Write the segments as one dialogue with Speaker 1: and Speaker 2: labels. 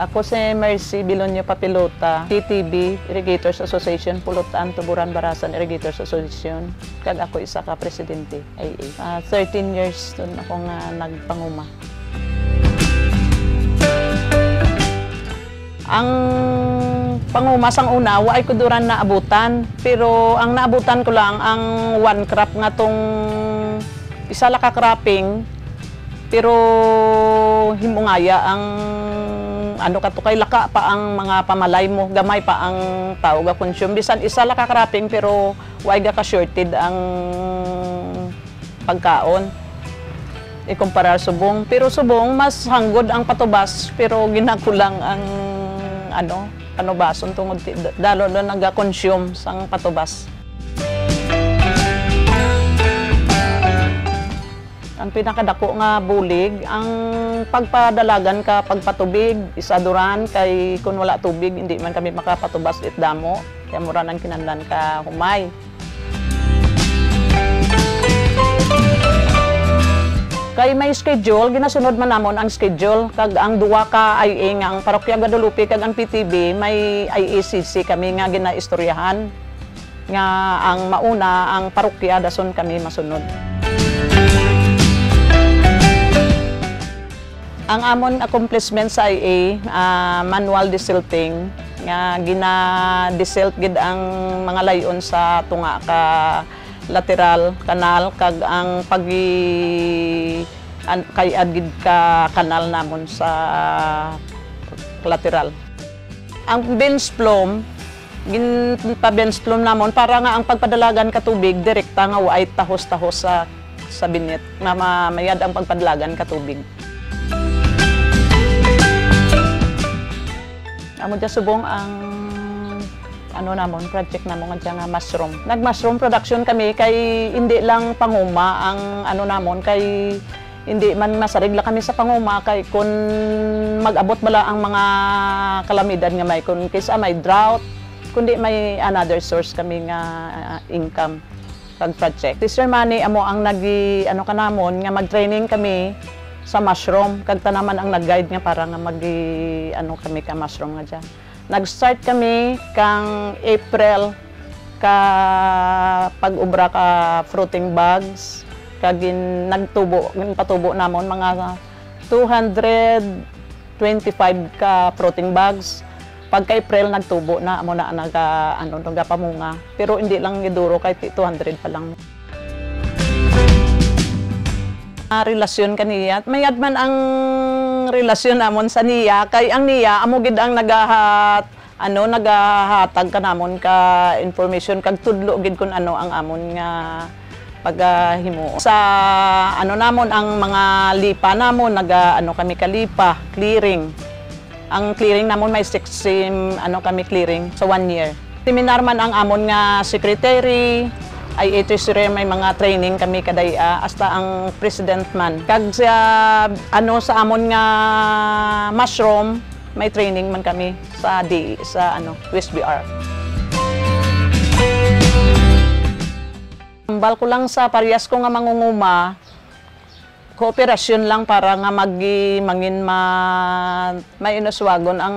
Speaker 1: Ako si Mercy Bilonyo Papilota, PTB Irrigators Association, Pulutan, Tuburan, Barasan Irrigators Association. Kag ako isa ka presidente, IA. 13 years doon ako nga nagpanguma. Ang pangumas ang una, waay ko duran naabutan. Pero ang naabutan ko lang, ang one crop nga tong isa la ka cropping. Pero himungaya ang ano ka to kay laka pa ang mga pamalay mo, gamay pa ang tao ga consume. Bisan isa la ka cropping pero waay ga ka shorted ang pagkaon. Ikumparar subong, pero subong mas hanggod ang patubas pero ginakulang ang ano, panubason tungod dalo do naga-consume sang patubas. Ang pinakadako nga bulig, ang pagpadalagan ka pagpatubig, isaduran kay kung wala tubig hindi man kami makapatubas it damo, kaya mura nang kinahanglan ka humay. Kay may schedule, ginasunod man namon ang schedule. Kag ang duwa ka IA nga, ang Parokya Guadalupe kag ang PTB, may IACC kami nga ginaistoryahan. Nga ang mauna, ang parokya, dason kami masunod. Ang amon accomplishment sa IA, manual desilting. Nga gina-desilt gid ang mga layon sa tunga ka lateral kanal kag ang kay adgid ka kanal namon sa lateral. Ang bench plum bench plum namon para nga ang pagpadalagan ka tubig direkta nga waay tahos-tahos sa binit na mayad ang pagpadalagan ka tubig. Amo dia subong ang ano namon, project namon nga mushroom. Nag-mushroom production kami kay hindi lang panguma ang ano namon kay hindi man masarigla kami sa panguma kay kun mag-abot bala ang mga kalamidad nga may kun kaysa may drought kundi may another source kami nga income kag project. Sister Manny amo ang ano ka namon nga mag-training kami sa mushroom kag tanaman ang nag-guide nga para nga ano kami ka mushroom nga dyan. Nag-start kami kang April ka pag-ubra ka fruiting bags kag patubo namon mga 225 ka fruiting bags. Pagka April nagtubo na amo na pamunga pero hindi lang giduro kay 200 pa lang. Relasyon kaniya mayad man ang relasyon namon sa niya kay ang niya amo gid ang nagahatag ka namon ka information kag tudlo gid kun ano ang amon nga paghimo sa ano namon ang mga lipa namon kami kalipa clearing. Ang clearing namon may 6 kami clearing sa 1 year. Seminar man ang amon nga secretary ay treasurer may mga training kami kadaya hasta ang president man kag sa sa amon nga mushroom may training man kami sa USBR. Ambal ko lang sa parehas ko nga mangunguma kooperasyon lang para nga may inuswagon ang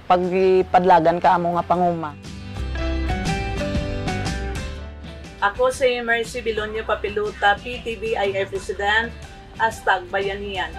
Speaker 1: pagpadlagan ka amo nga panguma. Ako si Mercy Bilonyo Papilota, PTB IA President, #Bayanihan.